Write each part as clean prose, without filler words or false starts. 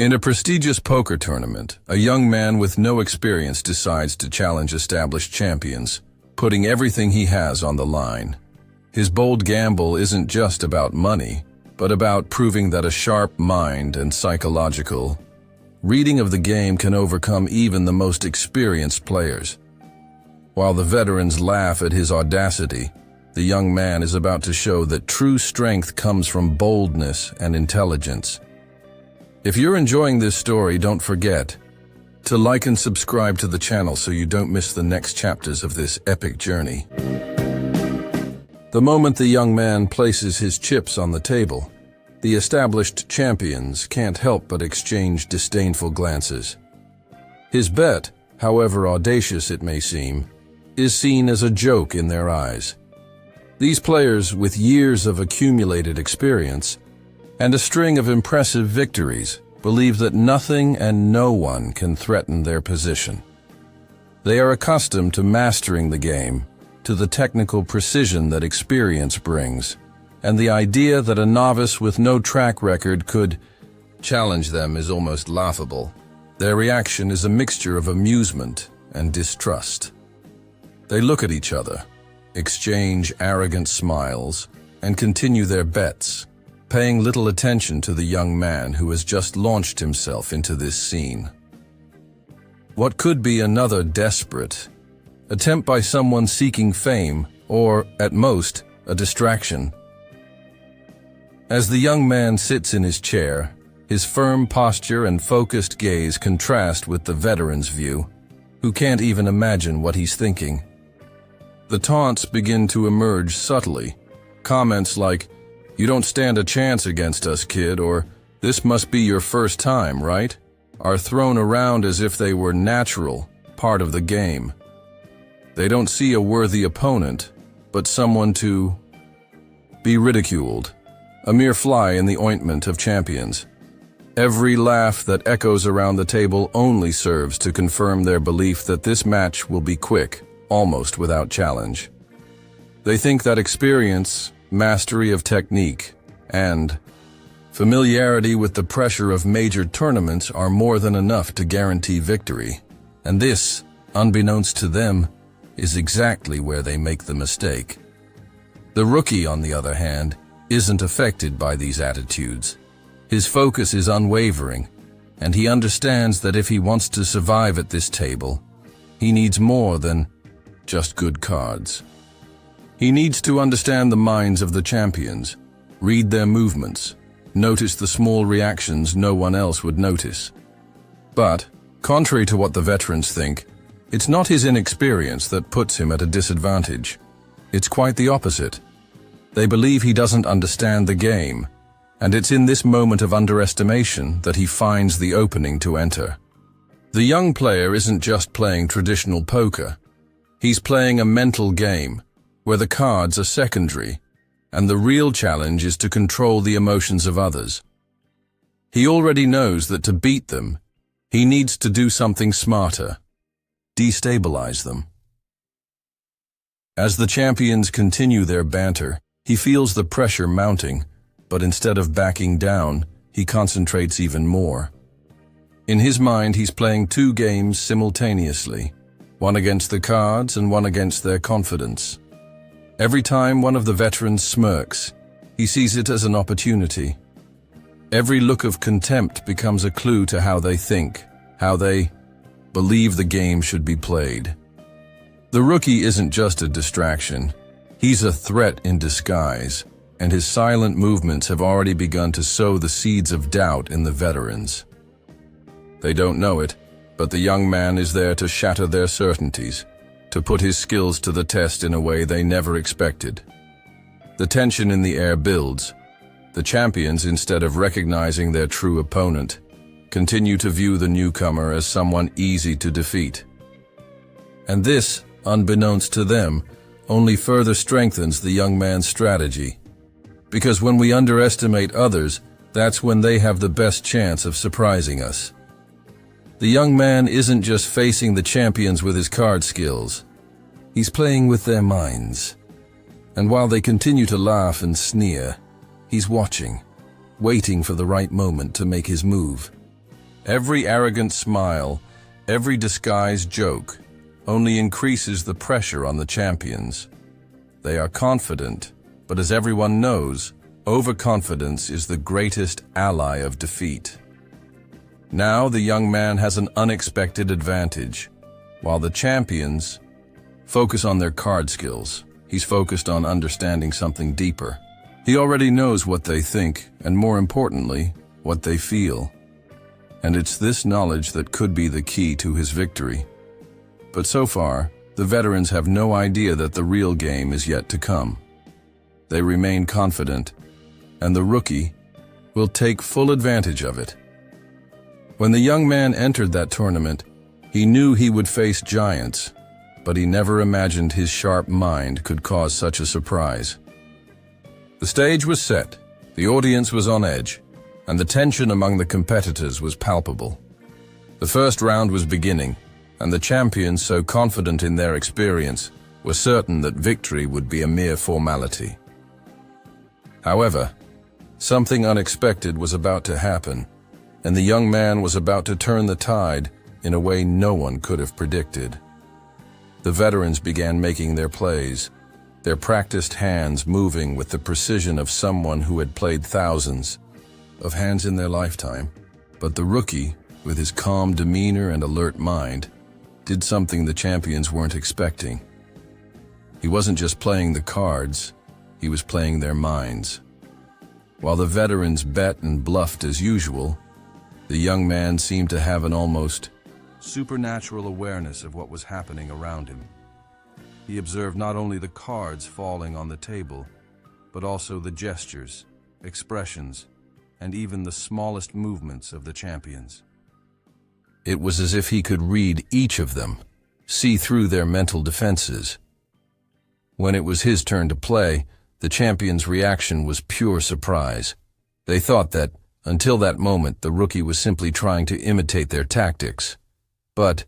In a prestigious poker tournament, a young man with no experience decides to challenge established champions, putting everything he has on the line. His bold gamble isn't just about money, but about proving that a sharp mind and psychological reading of the game can overcome even the most experienced players. While the veterans laugh at his audacity, the young man is about to show that true strength comes from boldness and intelligence. If you're enjoying this story, don't forget to like and subscribe to the channel so you don't miss the next chapters of this epic journey. The moment the young man places his chips on the table, the established champions can't help but exchange disdainful glances. His bet, however audacious it may seem, is seen as a joke in their eyes. These players, with years of accumulated experience and a string of impressive victories, believe that nothing and no one can threaten their position. They are accustomed to mastering the game, to the technical precision that experience brings, and the idea that a novice with no track record could challenge them is almost laughable. Their reaction is a mixture of amusement and distrust. They look at each other, exchange arrogant smiles, and continue their bets, paying little attention to the young man who has just launched himself into this scene. What could be another desperate attempt by someone seeking fame, or, at most, a distraction. As the young man sits in his chair, his firm posture and focused gaze contrast with the veteran's view, who can't even imagine what he's thinking. The taunts begin to emerge subtly. Comments like, "You don't stand a chance against us, kid," or "This must be your first time, right?" are thrown around as if they were natural, part of the game. They don't see a worthy opponent, but someone to be ridiculed, a mere fly in the ointment of champions. Every laugh that echoes around the table only serves to confirm their belief that this match will be quick, almost without challenge. They think that experience, mastery of technique, and familiarity with the pressure of major tournaments are more than enough to guarantee victory. And this, unbeknownst to them, is exactly where they make the mistake. The rookie, on the other hand, isn't affected by these attitudes. His focus is unwavering, and he understands that if he wants to survive at this table, he needs more than just good cards. He needs to understand the minds of the champions, read their movements, notice the small reactions no one else would notice. But, contrary to what the veterans think, it's not his inexperience that puts him at a disadvantage. It's quite the opposite. They believe he doesn't understand the game, and it's in this moment of underestimation that he finds the opening to enter. The young player isn't just playing traditional poker. He's playing a mental game, where the cards are secondary, and the real challenge is to control the emotions of others. He already knows that to beat them, he needs to do something smarter, destabilize them. As the champions continue their banter, he feels the pressure mounting, but instead of backing down, he concentrates even more. In his mind, he's playing two games simultaneously, one against the cards and one against their confidence. Every time one of the veterans smirks, he sees it as an opportunity. Every look of contempt becomes a clue to how they think, how they believe the game should be played. The rookie isn't just a distraction. He's a threat in disguise, and his silent movements have already begun to sow the seeds of doubt in the veterans. They don't know it, but the young man is there to shatter their certainties, to put his skills to the test in a way they never expected. The tension in the air builds. The champions, instead of recognizing their true opponent, continue to view the newcomer as someone easy to defeat. And this, unbeknownst to them, only further strengthens the young man's strategy. Because when we underestimate others, that's when they have the best chance of surprising us. The young man isn't just facing the champions with his card skills. He's playing with their minds. And while they continue to laugh and sneer, he's watching, waiting for the right moment to make his move. Every arrogant smile, every disguised joke, only increases the pressure on the champions. They are confident, but as everyone knows, overconfidence is the greatest ally of defeat. Now the young man has an unexpected advantage. While the champions focus on their card skills, he's focused on understanding something deeper. He already knows what they think, and more importantly, what they feel. And it's this knowledge that could be the key to his victory. But so far, the veterans have no idea that the real game is yet to come. They remain confident, and the rookie will take full advantage of it. When the young man entered that tournament, he knew he would face giants, but he never imagined his sharp mind could cause such a surprise. The stage was set, the audience was on edge, and the tension among the competitors was palpable. The first round was beginning, and the champions, so confident in their experience, were certain that victory would be a mere formality. However, something unexpected was about to happen, and the young man was about to turn the tide in a way no one could have predicted. The veterans began making their plays, their practiced hands moving with the precision of someone who had played thousands of hands in their lifetime. But the rookie, with his calm demeanor and alert mind, did something the champions weren't expecting. He wasn't just playing the cards, he was playing their minds. While the veterans bet and bluffed as usual, the young man seemed to have an almost supernatural awareness of what was happening around him. He observed not only the cards falling on the table, but also the gestures, expressions, and even the smallest movements of the champions. It was as if he could read each of them, see through their mental defenses. When it was his turn to play, the champions' reaction was pure surprise. They thought that, until that moment, the rookie was simply trying to imitate their tactics. But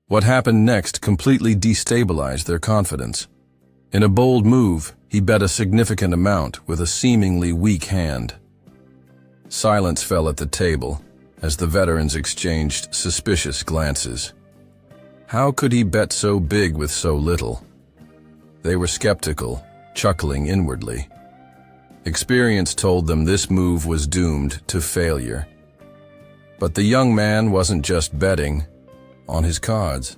what happened next completely destabilized their confidence. In a bold move, he bet a significant amount with a seemingly weak hand. Silence fell at the table as the veterans exchanged suspicious glances. How could he bet so big with so little? They were skeptical, chuckling inwardly. Experience told them this move was doomed to failure. But the young man wasn't just betting on his cards.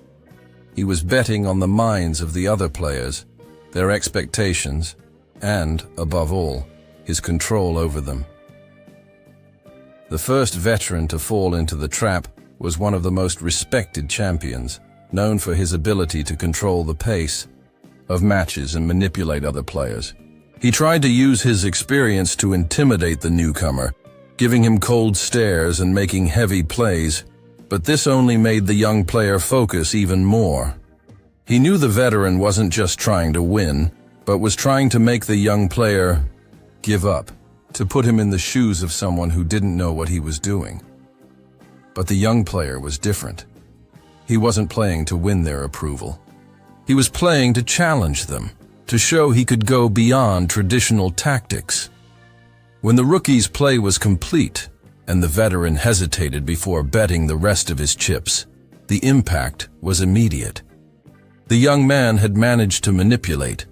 He was betting on the minds of the other players, their expectations, and, above all, his control over them. The first veteran to fall into the trap was one of the most respected champions, known for his ability to control the pace of matches and manipulate other players. He tried to use his experience to intimidate the newcomer, giving him cold stares and making heavy plays, but this only made the young player focus even more. He knew the veteran wasn't just trying to win, but was trying to make the young player give up, to put him in the shoes of someone who didn't know what he was doing. But the young player was different. He wasn't playing to win their approval. He was playing to challenge them, to show he could go beyond traditional tactics. When the rookie's play was complete, and the veteran hesitated before betting the rest of his chips, the impact was immediate. The young man had managed to manipulate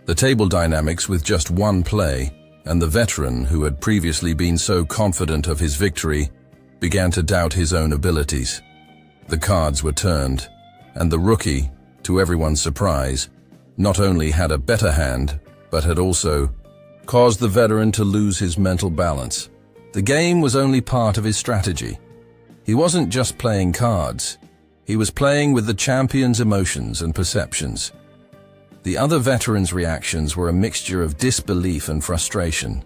the table dynamics with just one play, and the veteran, who had previously been so confident of his victory, began to doubt his own abilities. The cards were turned, and the rookie, to everyone's surprise, not only had a better hand, but had also caused the veteran to lose his mental balance. The game was only part of his strategy. He wasn't just playing cards. He was playing with the champion's emotions and perceptions. The other veterans' reactions were a mixture of disbelief and frustration.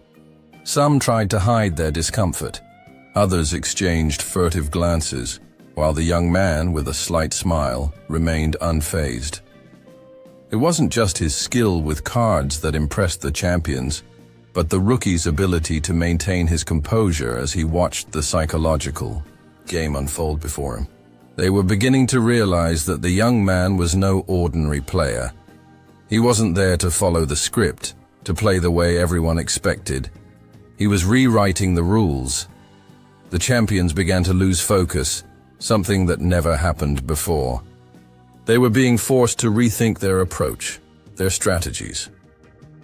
Some tried to hide their discomfort. Others exchanged furtive glances, while the young man, with a slight smile, remained unfazed. It wasn't just his skill with cards that impressed the champions, but the rookie's ability to maintain his composure as he watched the psychological game unfold before him. They were beginning to realize that the young man was no ordinary player. He wasn't there to follow the script, to play the way everyone expected. He was rewriting the rules. The champions began to lose focus, something that never happened before. They were being forced to rethink their approach, their strategies.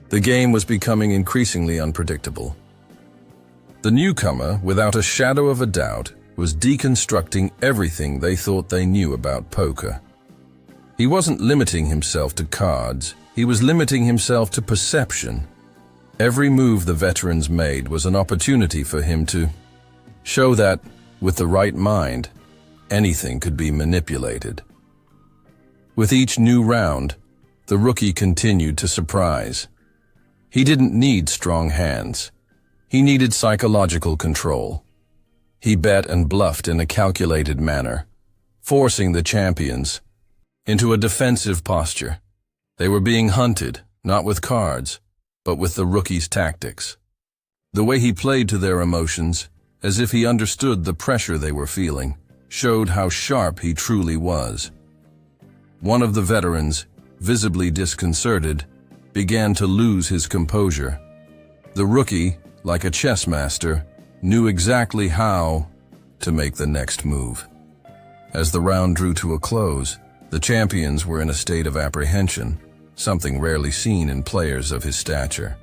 The game was becoming increasingly unpredictable. The newcomer, without a shadow of a doubt, was deconstructing everything they thought they knew about poker. He wasn't limiting himself to cards, he was limiting himself to perception. Every move the veterans made was an opportunity for him to show that, with the right mind, anything could be manipulated. With each new round, the rookie continued to surprise. He didn't need strong hands. He needed psychological control. He bet and bluffed in a calculated manner, forcing the champions into a defensive posture. They were being hunted, not with cards, but with the rookie's tactics. The way he played to their emotions, as if he understood the pressure they were feeling, showed how sharp he truly was. One of the veterans, visibly disconcerted, began to lose his composure. The rookie, like a chess master, knew exactly how to make the next move. As the round drew to a close, the champions were in a state of apprehension, something rarely seen in players of his stature.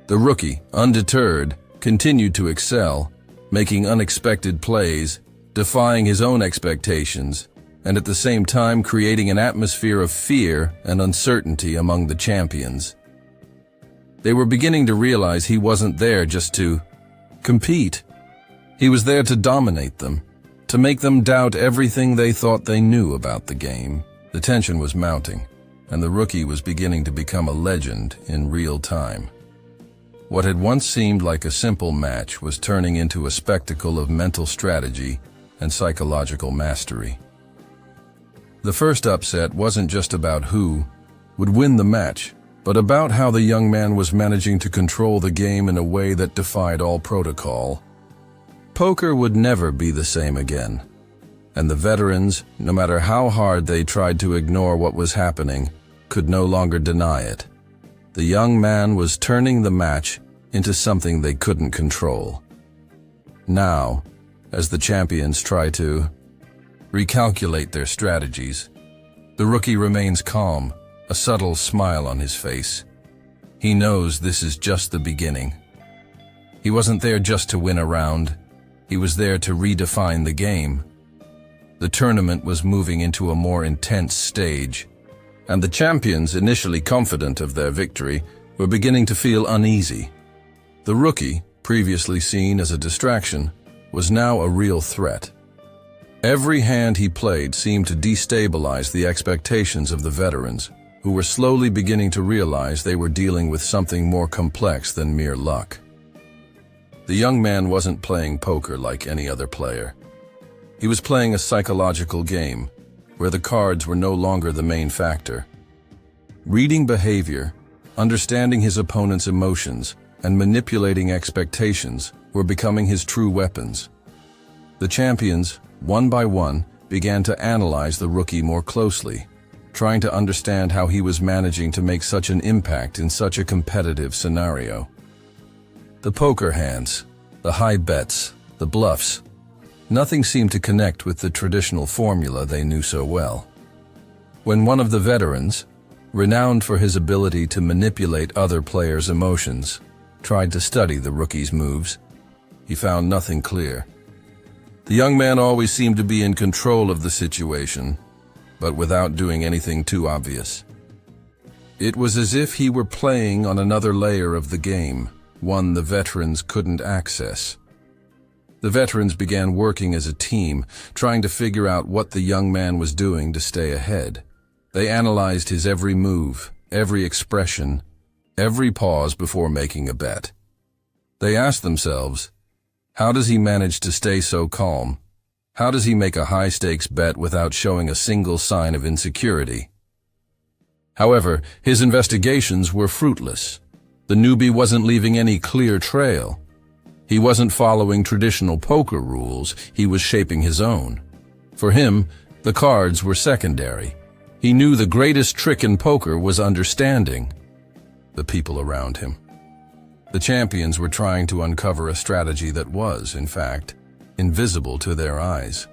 The rookie, undeterred, continued to excel, making unexpected plays, defying his own expectations, and at the same time creating an atmosphere of fear and uncertainty among the champions. They were beginning to realize he wasn't there just to compete. He was there to dominate them, to make them doubt everything they thought they knew about the game. The tension was mounting, and the rookie was beginning to become a legend in real time. What had once seemed like a simple match was turning into a spectacle of mental strategy and psychological mastery. The first upset wasn't just about who would win the match, but about how the young man was managing to control the game in a way that defied all protocol. Poker would never be the same again, and the veterans, no matter how hard they tried to ignore what was happening, could no longer deny it. The young man was turning the match into something they couldn't control. Now, as the champions try to recalculate their strategies, the rookie remains calm, a subtle smile on his face. He knows this is just the beginning. He wasn't there just to win a round. He was there to redefine the game. The tournament was moving into a more intense stage, and the champions, initially confident of their victory, were beginning to feel uneasy. The rookie, previously seen as a distraction, was now a real threat. Every hand he played seemed to destabilize the expectations of the veterans, who were slowly beginning to realize they were dealing with something more complex than mere luck. The young man wasn't playing poker like any other player. He was playing a psychological game, where the cards were no longer the main factor. Reading behavior, understanding his opponent's emotions, and manipulating expectations were becoming his true weapons. The champions, one by one, began to analyze the rookie more closely, trying to understand how he was managing to make such an impact in such a competitive scenario. The poker hands, the high bets, the bluffs, nothing seemed to connect with the traditional formula they knew so well. When one of the veterans, renowned for his ability to manipulate other players' emotions, tried to study the rookie's moves, he found nothing clear. The young man always seemed to be in control of the situation, but without doing anything too obvious. It was as if he were playing on another layer of the game, one the veterans couldn't access. The veterans began working as a team, trying to figure out what the young man was doing to stay ahead. They analyzed his every move, every expression, every pause before making a bet. They asked themselves, how does he manage to stay so calm? How does he make a high-stakes bet without showing a single sign of insecurity? However, his investigations were fruitless. The newbie wasn't leaving any clear trail. He wasn't following traditional poker rules, he was shaping his own. For him, the cards were secondary. He knew the greatest trick in poker was understanding the people around him. The champions were trying to uncover a strategy that was, in fact, invisible to their eyes.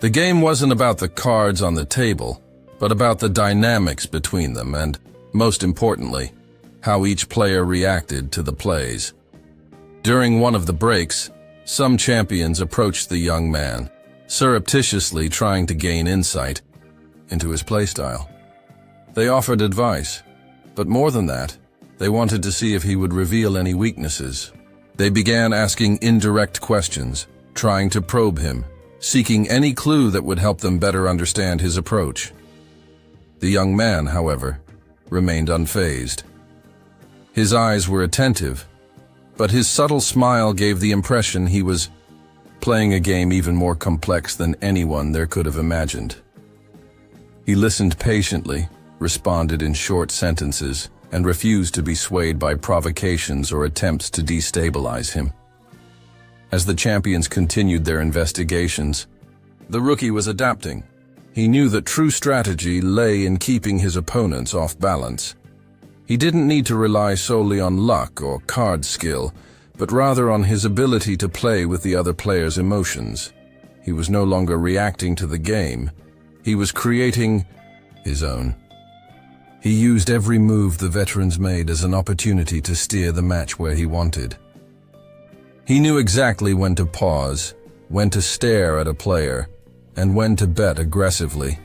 The game wasn't about the cards on the table, but about the dynamics between them and, most importantly, how each player reacted to the plays. During one of the breaks, some champions approached the young man, surreptitiously trying to gain insight into his playstyle. They offered advice, but more than that, they wanted to see if he would reveal any weaknesses. They began asking indirect questions, trying to probe him, seeking any clue that would help them better understand his approach. The young man, however, remained unfazed. His eyes were attentive, but his subtle smile gave the impression he was playing a game even more complex than anyone there could have imagined. He listened patiently, responded in short sentences, and refused to be swayed by provocations or attempts to destabilize him. As the champions continued their investigations, the rookie was adapting. He knew that true strategy lay in keeping his opponents off balance. He didn't need to rely solely on luck or card skill, but rather on his ability to play with the other player's emotions. He was no longer reacting to the game. He was creating his own. He used every move the veterans made as an opportunity to steer the match where he wanted. He knew exactly when to pause, when to stare at a player, and when to bet aggressively.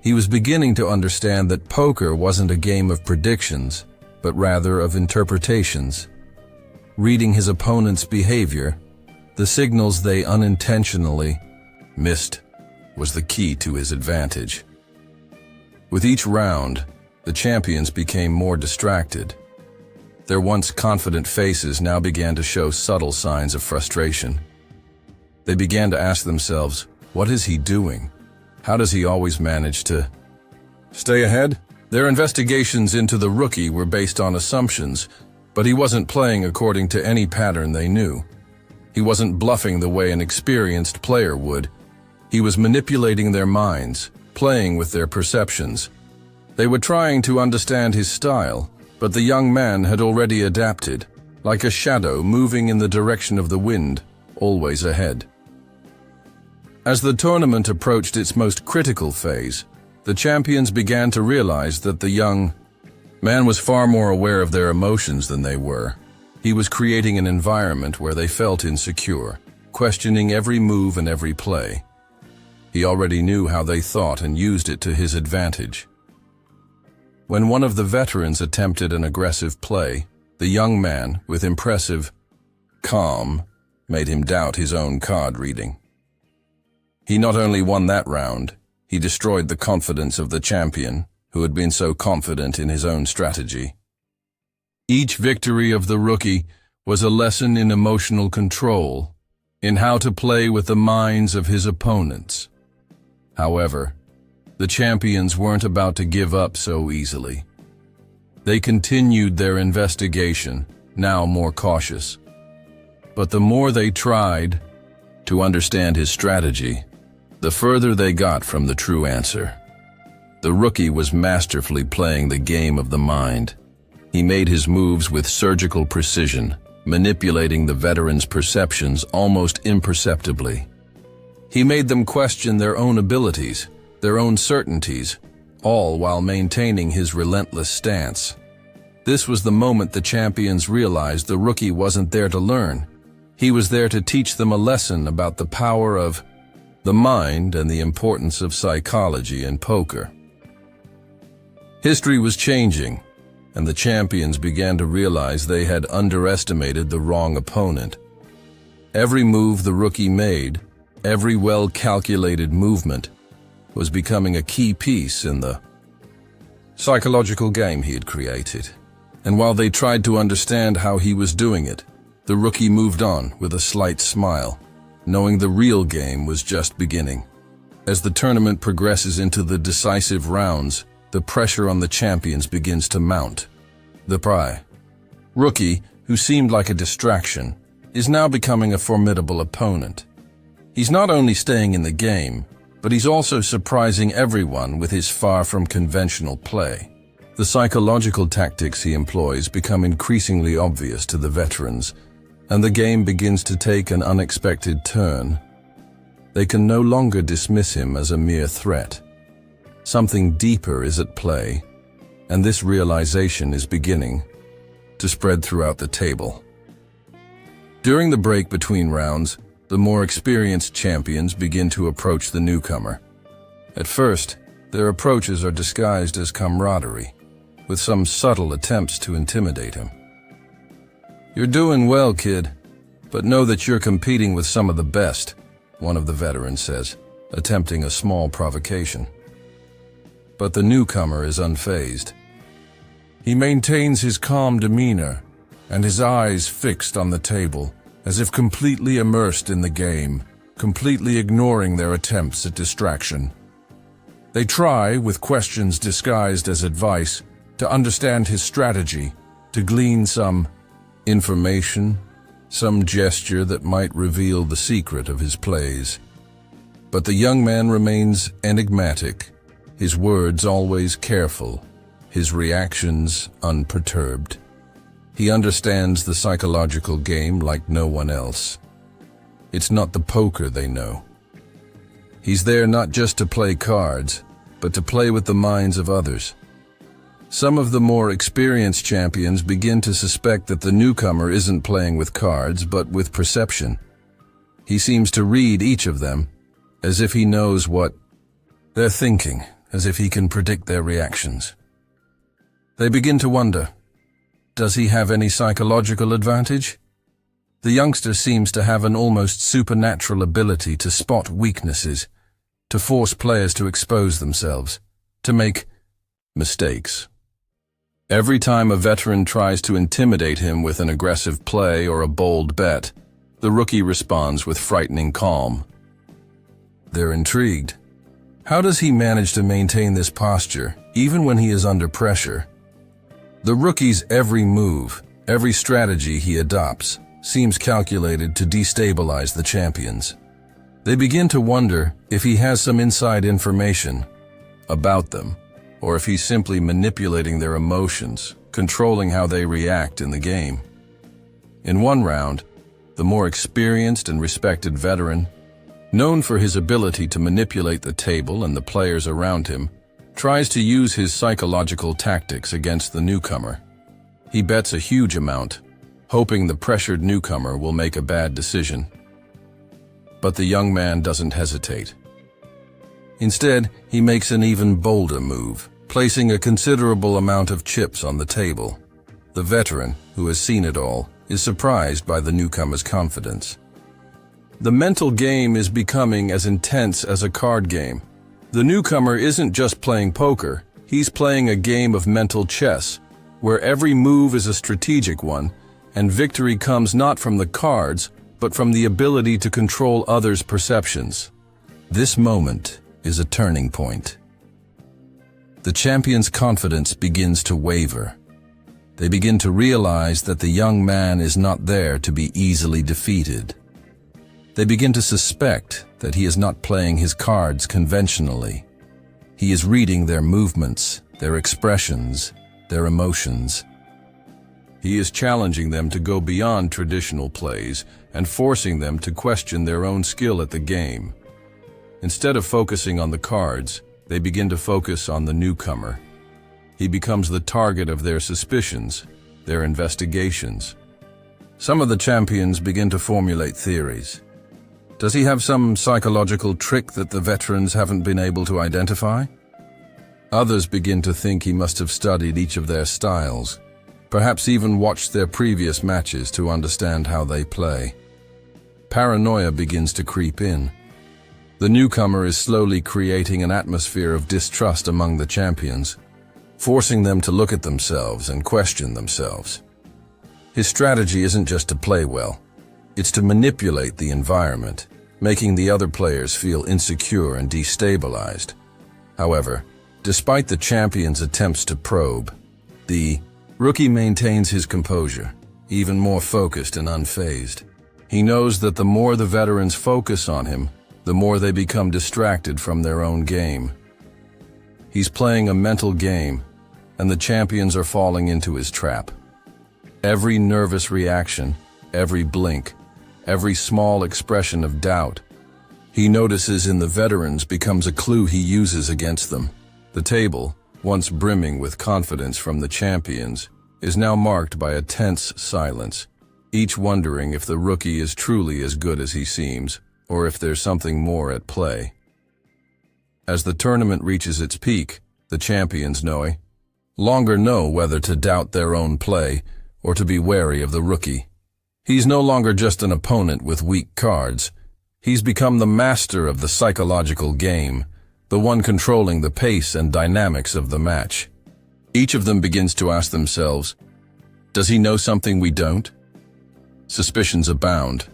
He was beginning to understand that poker wasn't a game of predictions, but rather of interpretations. Reading his opponent's behavior, the signals they unintentionally missed, was the key to his advantage. With each round, the champions became more distracted. Their once confident faces now began to show subtle signs of frustration. They began to ask themselves, what is he doing? How does he always manage to stay ahead? Their investigations into the rookie were based on assumptions, but he wasn't playing according to any pattern they knew. He wasn't bluffing the way an experienced player would. He was manipulating their minds, playing with their perceptions. They were trying to understand his style, but the young man had already adapted, like a shadow moving in the direction of the wind, always ahead. As the tournament approached its most critical phase, the champions began to realize that the young man was far more aware of their emotions than they were. He was creating an environment where they felt insecure, questioning every move and every play. He already knew how they thought and used it to his advantage. When one of the veterans attempted an aggressive play, the young man, with impressive calm, made him doubt his own card reading. He not only won that round, he destroyed the confidence of the champion, who had been so confident in his own strategy. Each victory of the rookie was a lesson in emotional control, in how to play with the minds of his opponents. However, the champions weren't about to give up so easily. They continued their investigation, now more cautious. But the more they tried to understand his strategy, the further they got from the true answer. The rookie was masterfully playing the game of the mind. He made his moves with surgical precision, manipulating the veterans' perceptions almost imperceptibly. He made them question their own abilities, their own certainties, all while maintaining his relentless stance. This was the moment the champions realized the rookie wasn't there to learn. He was there to teach them a lesson about the power of the mind and the importance of psychology in poker. History was changing, and the champions began to realize they had underestimated the wrong opponent. Every move the rookie made, every well-calculated movement, was becoming a key piece in the psychological game he had created. And while they tried to understand how he was doing it, the rookie moved on with a slight smile, knowing the real game was just beginning. As the tournament progresses into the decisive rounds, the pressure on the champions begins to mount. The rookie, who seemed like a distraction, is now becoming a formidable opponent. He's not only staying in the game, but he's also surprising everyone with his far-from-conventional play. The psychological tactics he employs become increasingly obvious to the veterans. and the game begins to take an unexpected turn. They can no longer dismiss him as a mere threat. Something deeper is at play, and this realization is beginning to spread throughout the table. During the break between rounds, the more experienced champions begin to approach the newcomer. At first, their approaches are disguised as camaraderie, with some subtle attempts to intimidate him. "You're doing well, kid, but know that you're competing with some of the best," one of the veterans says, attempting a small provocation. But the newcomer is unfazed. He maintains his calm demeanor and his eyes fixed on the table, as if completely immersed in the game, completely ignoring their attempts at distraction. They try, with questions disguised as advice, to understand his strategy, to glean some information, some gesture that might reveal the secret of his plays. But the young man remains enigmatic, his words always careful, his reactions unperturbed. He understands the psychological game like no one else. It's not the poker they know. He's there not just to play cards, but to play with the minds of others. Some of the more experienced champions begin to suspect that the newcomer isn't playing with cards, but with perception. He seems to read each of them, as if he knows what they're thinking, as if he can predict their reactions. They begin to wonder, does he have any psychological advantage? The youngster seems to have an almost supernatural ability to spot weaknesses, to force players to expose themselves, to make mistakes. Every time a veteran tries to intimidate him with an aggressive play or a bold bet, the rookie responds with frightening calm. They're intrigued. How does he manage to maintain this posture, even when he is under pressure? The rookie's every move, every strategy he adopts, seems calculated to destabilize the champions. They begin to wonder if he has some inside information about them, or if he's simply manipulating their emotions, controlling how they react in the game. In one round, the more experienced and respected veteran, known for his ability to manipulate the table and the players around him, tries to use his psychological tactics against the newcomer. He bets a huge amount, hoping the pressured newcomer will make a bad decision. But the young man doesn't hesitate. Instead, he makes an even bolder move, placing a considerable amount of chips on the table. The veteran, who has seen it all, is surprised by the newcomer's confidence. The mental game is becoming as intense as a card game. The newcomer isn't just playing poker, he's playing a game of mental chess, where every move is a strategic one, and victory comes not from the cards, but from the ability to control others' perceptions. This moment is a turning point. The champion's confidence begins to waver. They begin to realize that the young man is not there to be easily defeated. They begin to suspect that he is not playing his cards conventionally. He is reading their movements, their expressions, their emotions. He is challenging them to go beyond traditional plays and forcing them to question their own skill at the game. Instead of focusing on the cards, they begin to focus on the newcomer. He becomes the target of their suspicions, their investigations. Some of the champions begin to formulate theories. Does he have some psychological trick that the veterans haven't been able to identify? Others begin to think he must have studied each of their styles, perhaps even watched their previous matches to understand how they play. Paranoia begins to creep in. The newcomer is slowly creating an atmosphere of distrust among the champions, forcing them to look at themselves and question themselves. His strategy isn't just to play well, it's to manipulate the environment, making the other players feel insecure and destabilized. However, despite the champion's attempts to probe, the rookie maintains his composure, even more focused and unfazed. He knows that the more the veterans focus on him, the more they become distracted from their own game. He's playing a mental game, and the champions are falling into his trap. Every nervous reaction, every blink, every small expression of doubt. He notices in the veterans becomes a clue he uses against them. The table, once brimming with confidence from the champions, is now marked by a tense silence, each wondering if the rookie is truly as good as he seems, or if there's something more at play. As the tournament reaches its peak, the champions no longer know whether to doubt their own play or to be wary of the rookie. He's no longer just an opponent with weak cards. He's become the master of the psychological game, the one controlling the pace and dynamics of the match. Each of them begins to ask themselves, does he know something we don't? Suspicions abound,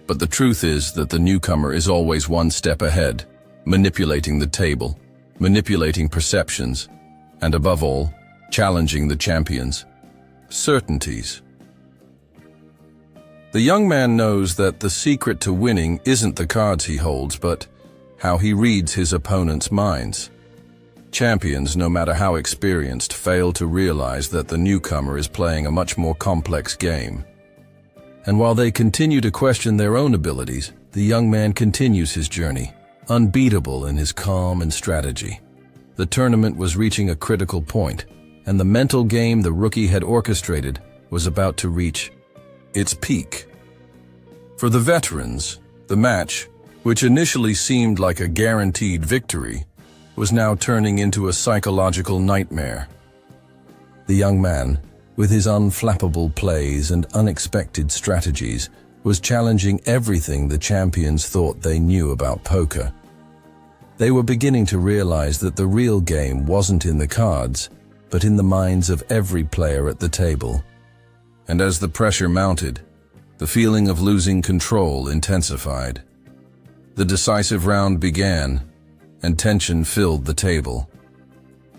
but the truth is that the newcomer is always one step ahead, manipulating the table, manipulating perceptions, and above all, challenging the champions' certainties. The young man knows that the secret to winning isn't the cards he holds, but how he reads his opponent's minds. Champions, no matter how experienced, fail to realize that the newcomer is playing a much more complex game. And while they continue to question their own abilities, the young man continues his journey, unbeatable in his calm and strategy. The tournament was reaching a critical point, and the mental game the rookie had orchestrated was about to reach its peak. For the veterans, the match, which initially seemed like a guaranteed victory, was now turning into a psychological nightmare. The young man, with his unflappable plays and unexpected strategies, was challenging everything the champions thought they knew about poker. They were beginning to realize that the real game wasn't in the cards, but in the minds of every player at the table. And as the pressure mounted, the feeling of losing control intensified. The decisive round began, and tension filled the table.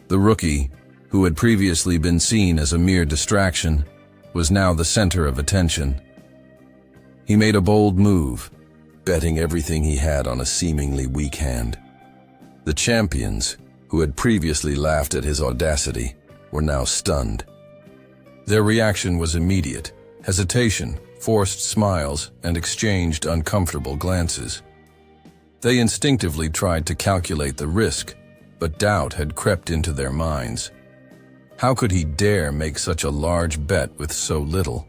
The rookie, who had previously been seen as a mere distraction, was now the center of attention. He made a bold move, betting everything he had on a seemingly weak hand. The champions, who had previously laughed at his audacity, were now stunned. Their reaction was immediate: hesitation, forced smiles, and exchanged uncomfortable glances. They instinctively tried to calculate the risk, but doubt had crept into their minds. How could he dare make such a large bet with so little?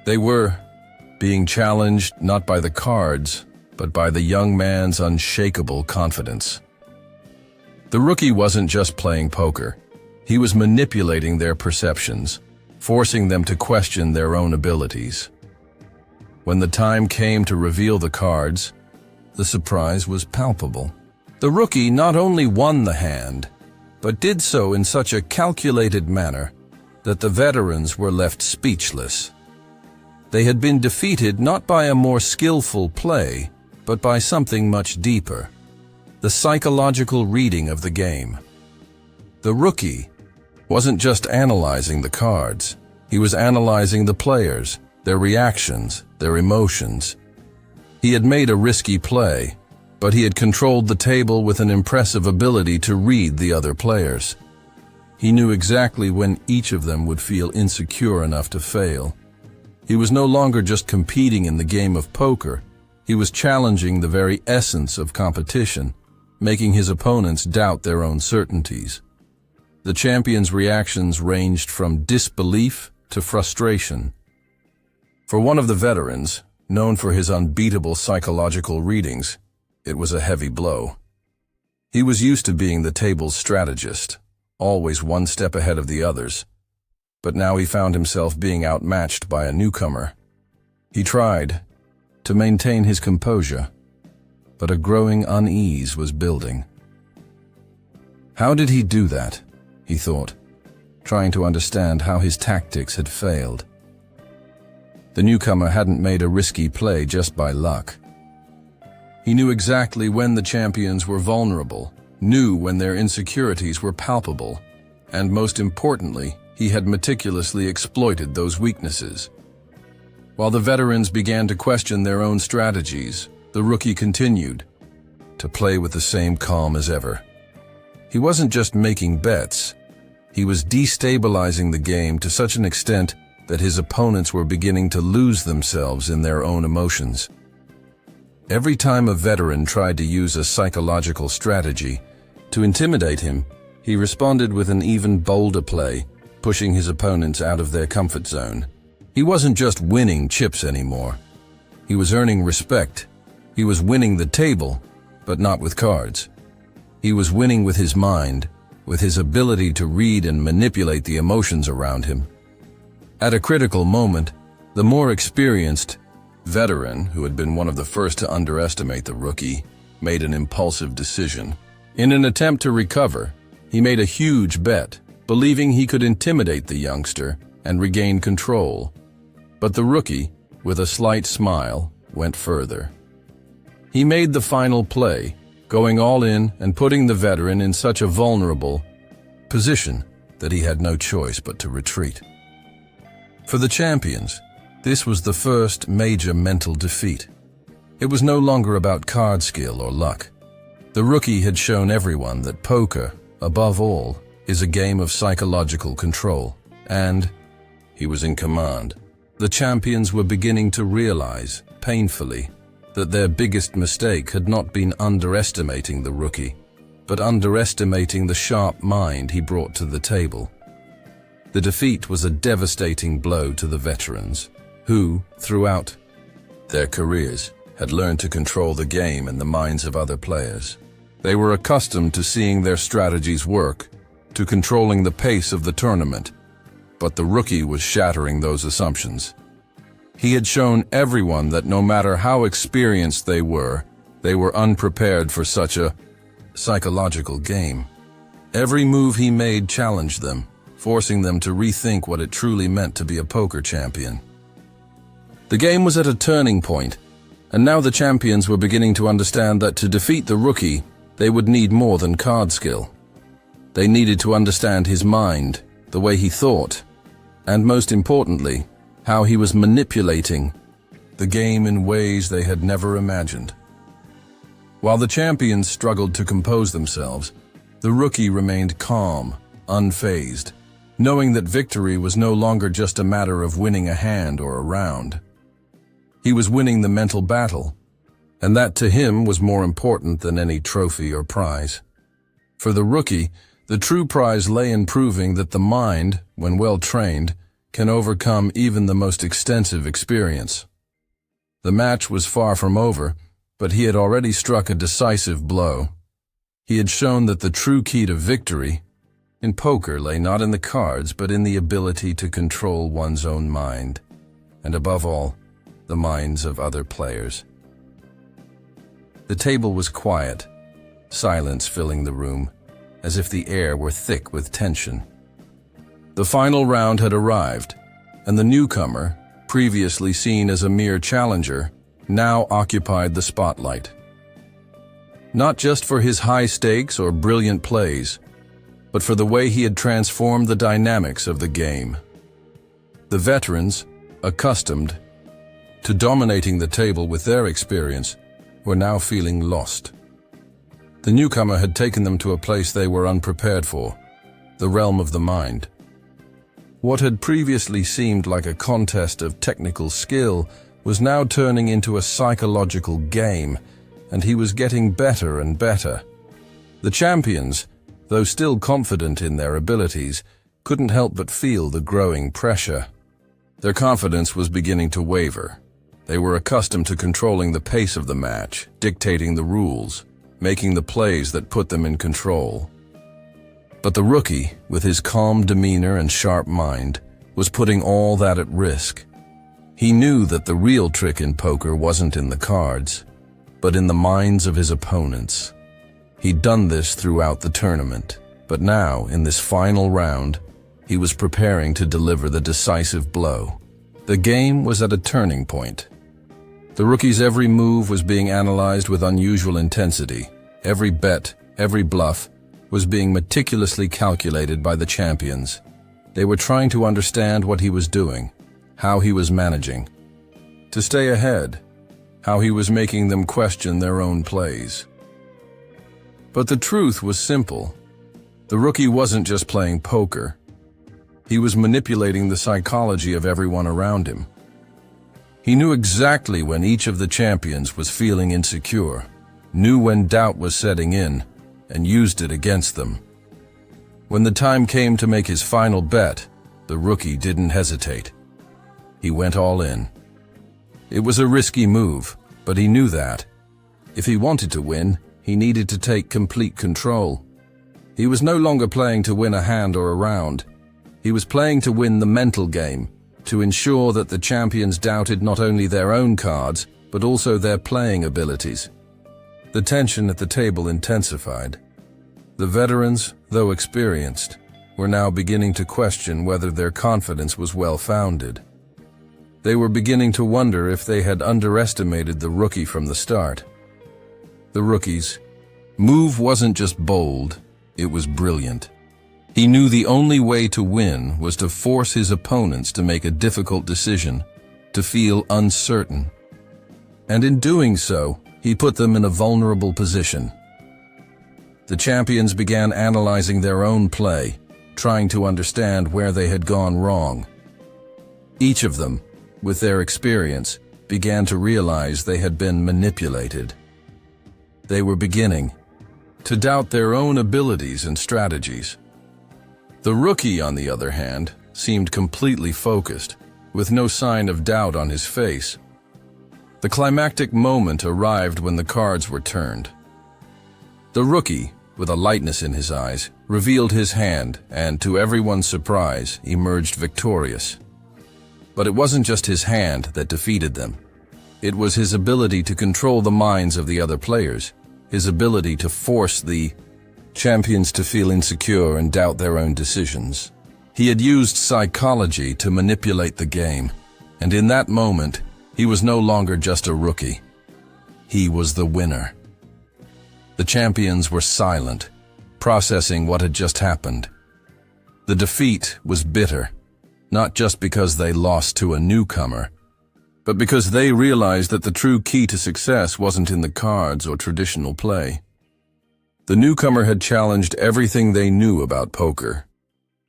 They were being challenged not by the cards, but by the young man's unshakable confidence. The rookie wasn't just playing poker. He was manipulating their perceptions, forcing them to question their own abilities. When the time came to reveal the cards, the surprise was palpable. The rookie not only won the hand, but did so in such a calculated manner that the veterans were left speechless. They had been defeated not by a more skillful play, but by something much deeper: the psychological reading of the game. The rookie wasn't just analyzing the cards. He was analyzing the players, their reactions, their emotions. He had made a risky play, but he had controlled the table with an impressive ability to read the other players. He knew exactly when each of them would feel insecure enough to fail. He was no longer just competing in the game of poker. He was challenging the very essence of competition, making his opponents doubt their own certainties. The champion's reactions ranged from disbelief to frustration. For one of the veterans, known for his unbeatable psychological readings, it was a heavy blow. He was used to being the table's strategist, always one step ahead of the others. But now he found himself being outmatched by a newcomer. He tried to maintain his composure, but a growing unease was building. How did he do that? He thought, trying to understand how his tactics had failed. The newcomer hadn't made a risky play just by luck. He knew exactly when the champions were vulnerable, knew when their insecurities were palpable, and most importantly, he had meticulously exploited those weaknesses. While the veterans began to question their own strategies, the rookie continued to play with the same calm as ever. He wasn't just making bets. He was destabilizing the game to such an extent that his opponents were beginning to lose themselves in their own emotions. Every time a veteran tried to use a psychological strategy to intimidate him, he responded with an even bolder play, pushing his opponents out of their comfort zone. He wasn't just winning chips anymore. He was earning respect. He was winning the table, but not with cards. He was winning with his mind, with his ability to read and manipulate the emotions around him. At a critical moment, the more experienced veteran, who had been one of the first to underestimate the rookie, made an impulsive decision. In an attempt to recover, he made a huge bet, believing he could intimidate the youngster and regain control. But the rookie, with a slight smile, went further. He made the final play, going all in and putting the veteran in such a vulnerable position that he had no choice but to retreat. For the champions, this was the first major mental defeat. It was no longer about card skill or luck. The rookie had shown everyone that poker, above all, is a game of psychological control, and he was in command. The champions were beginning to realize, painfully, that their biggest mistake had not been underestimating the rookie, but underestimating the sharp mind he brought to the table. The defeat was a devastating blow to the veterans, who, throughout their careers, had learned to control the game in the minds of other players. They were accustomed to seeing their strategies work, to controlling the pace of the tournament, but the rookie was shattering those assumptions. He had shown everyone that no matter how experienced they were unprepared for such a psychological game. Every move he made challenged them, forcing them to rethink what it truly meant to be a poker champion. The game was at a turning point, and now the champions were beginning to understand that to defeat the rookie, they would need more than card skill. They needed to understand his mind, the way he thought, and most importantly, how he was manipulating the game in ways they had never imagined. While the champions struggled to compose themselves, the rookie remained calm, unfazed, knowing that victory was no longer just a matter of winning a hand or a round. He was winning the mental battle, and that to him was more important than any trophy or prize. For the rookie, the true prize lay in proving that the mind, when well trained, can overcome even the most extensive experience. The match was far from over, but he had already struck a decisive blow. He had shown that the true key to victory in poker lay not in the cards, but in the ability to control one's own mind, and above all, the minds of other players. The table was quiet, silence filling the room, as if the air were thick with tension. The final round had arrived, and the newcomer, previously seen as a mere challenger, now occupied the spotlight. Not just for his high stakes or brilliant plays, but for the way he had transformed the dynamics of the game. The veterans, accustomed to dominating the table with their experience, were now feeling lost. The newcomer had taken them to a place they were unprepared for, the realm of the mind. What had previously seemed like a contest of technical skill was now turning into a psychological game, and he was getting better and better. The champions, though still confident in their abilities, couldn't help but feel the growing pressure. Their confidence was beginning to waver. They were accustomed to controlling the pace of the match, dictating the rules, making the plays that put them in control. But the rookie, with his calm demeanor and sharp mind, was putting all that at risk. He knew that the real trick in poker wasn't in the cards, but in the minds of his opponents. He'd done this throughout the tournament, but now, in this final round, he was preparing to deliver the decisive blow. The game was at a turning point. The rookie's every move was being analyzed with unusual intensity. Every bet, every bluff, was being meticulously calculated by the champions. They were trying to understand what he was doing, how he was managing, to stay ahead, how he was making them question their own plays. But the truth was simple. The rookie wasn't just playing poker. He was manipulating the psychology of everyone around him. He knew exactly when each of the champions was feeling insecure, knew when doubt was setting in, and used it against them. When the time came to make his final bet, the rookie didn't hesitate. He went all in. It was a risky move, but he knew that. If he wanted to win, he needed to take complete control. He was no longer playing to win a hand or a round. He was playing to win the mental game, to ensure that the champions doubted not only their own cards, but also their playing abilities. The tension at the table intensified. The veterans, though experienced, were now beginning to question whether their confidence was well-founded. They were beginning to wonder if they had underestimated the rookie from the start. The rookie's move wasn't just bold, it was brilliant. He knew the only way to win was to force his opponents to make a difficult decision, to feel uncertain. And in doing so, he put them in a vulnerable position. The champions began analyzing their own play, trying to understand where they had gone wrong. Each of them, with their experience, began to realize they had been manipulated. They were beginning to doubt their own abilities and strategies. The rookie, on the other hand, seemed completely focused, with no sign of doubt on his face. The climactic moment arrived when the cards were turned. The rookie, with a lightness in his eyes, revealed his hand and, to everyone's surprise, emerged victorious. But it wasn't just his hand that defeated them. It was his ability to control the minds of the other players, his ability to force the champions to feel insecure and doubt their own decisions. He had used psychology to manipulate the game, and in that moment, he was no longer just a rookie. He was the winner. The champions were silent, processing what had just happened. The defeat was bitter, not just because they lost to a newcomer, but because they realized that the true key to success wasn't in the cards or traditional play. The newcomer had challenged everything they knew about poker.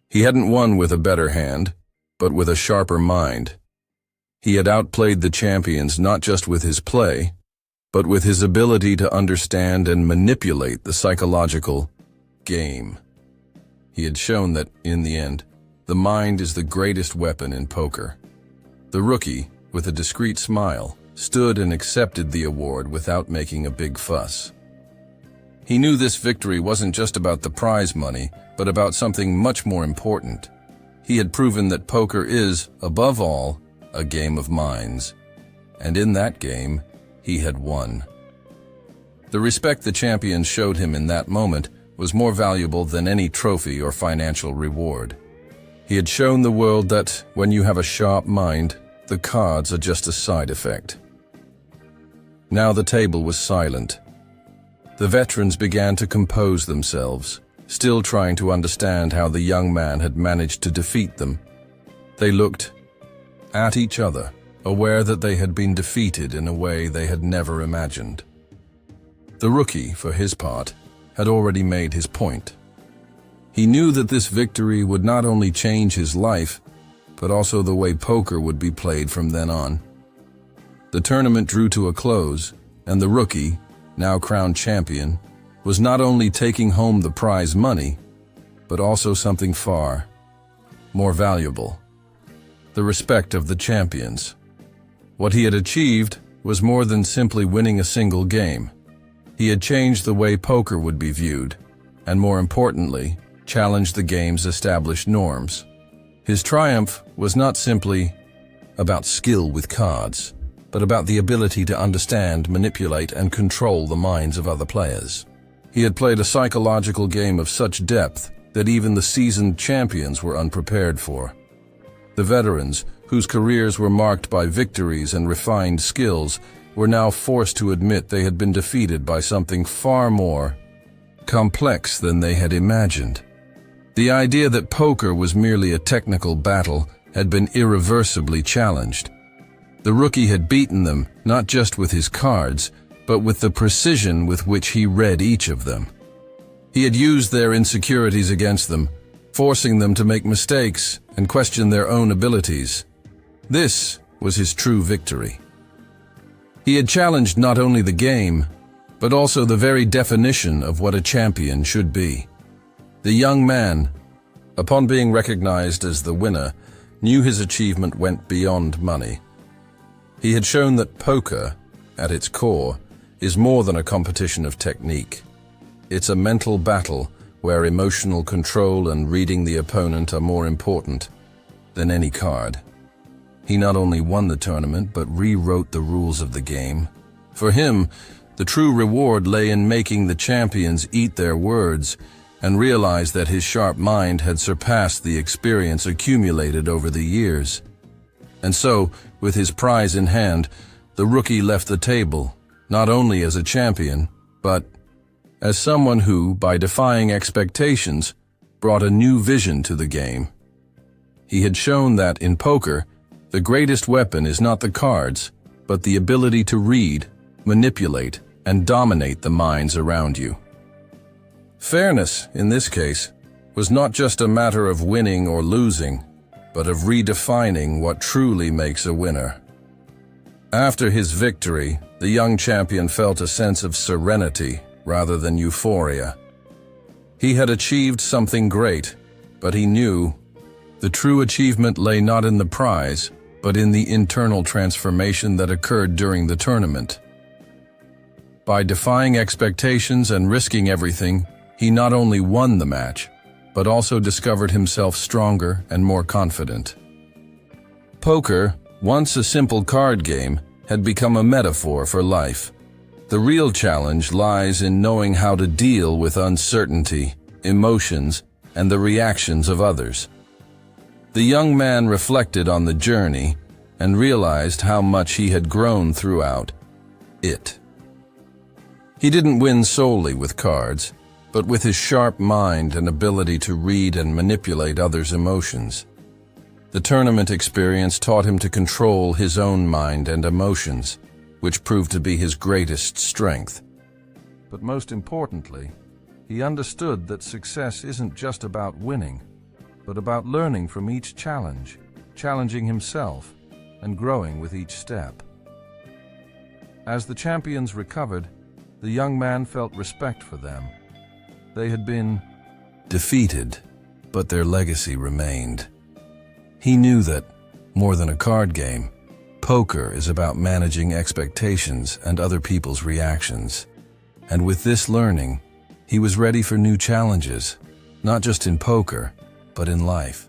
He hadn't won with a better hand, but with a sharper mind. He had outplayed the champions not just with his play, but with his ability to understand and manipulate the psychological game. He had shown that, in the end, the mind is the greatest weapon in poker. The rookie, with a discreet smile, stood and accepted the award without making a big fuss. He knew this victory wasn't just about the prize money, but about something much more important. He had proven that poker is, above all, a game of minds. And in that game, he had won. The respect the champions showed him in that moment was more valuable than any trophy or financial reward. He had shown the world that, when you have a sharp mind, the cards are just a side effect. Now the table was silent. The veterans began to compose themselves, still trying to understand how the young man had managed to defeat them. They looked at each other, aware that they had been defeated in a way they had never imagined. The rookie, for his part, had already made his point. He knew that this victory would not only change his life, but also the way poker would be played from then on. The tournament drew to a close, and the rookie, now crowned champion, was not only taking home the prize money, but also something far more valuable: the respect of the champions. What he had achieved was more than simply winning a single game. He had changed the way poker would be viewed, and more importantly, challenged the game's established norms. His triumph was not simply about skill with cards, but about the ability to understand, manipulate, and control the minds of other players. He had played a psychological game of such depth that even the seasoned champions were unprepared for. The veterans, whose careers were marked by victories and refined skills, were now forced to admit they had been defeated by something far more complex than they had imagined. The idea that poker was merely a technical battle had been irreversibly challenged. The rookie had beaten them, not just with his cards, but with the precision with which he read each of them. He had used their insecurities against them, forcing them to make mistakes and question their own abilities. This was his true victory. He had challenged not only the game, but also the very definition of what a champion should be. The young man, upon being recognized as the winner, knew his achievement went beyond money. He had shown that poker, at its core, is more than a competition of technique. It's a mental battle where emotional control and reading the opponent are more important than any card. He not only won the tournament, but rewrote the rules of the game. For him, the true reward lay in making the champions eat their words and realize that his sharp mind had surpassed the experience accumulated over the years. And so, with his prize in hand, the rookie left the table, not only as a champion, but as someone who, by defying expectations, brought a new vision to the game. He had shown that, in poker, the greatest weapon is not the cards, but the ability to read, manipulate, and dominate the minds around you. Fairness, in this case, was not just a matter of winning or losing, but of redefining what truly makes a winner. After his victory, the young champion felt a sense of serenity rather than euphoria. He had achieved something great, but he knew the true achievement lay not in the prize, but in the internal transformation that occurred during the tournament. By defying expectations and risking everything, he not only won the match, but also discovered himself stronger and more confident. Poker, once a simple card game, had become a metaphor for life. The real challenge lies in knowing how to deal with uncertainty, emotions, and the reactions of others. The young man reflected on the journey and realized how much he had grown throughout it. He didn't win solely with cards, but with his sharp mind and ability to read and manipulate others' emotions. The tournament experience taught him to control his own mind and emotions, which proved to be his greatest strength. But most importantly, he understood that success isn't just about winning, but about learning from each challenge, challenging himself, and growing with each step. As the champions recovered, the young man felt respect for them. They had been defeated, but their legacy remained. He knew that, more than a card game, poker is about managing expectations and other people's reactions. And with this learning, he was ready for new challenges, not just in poker, but in life.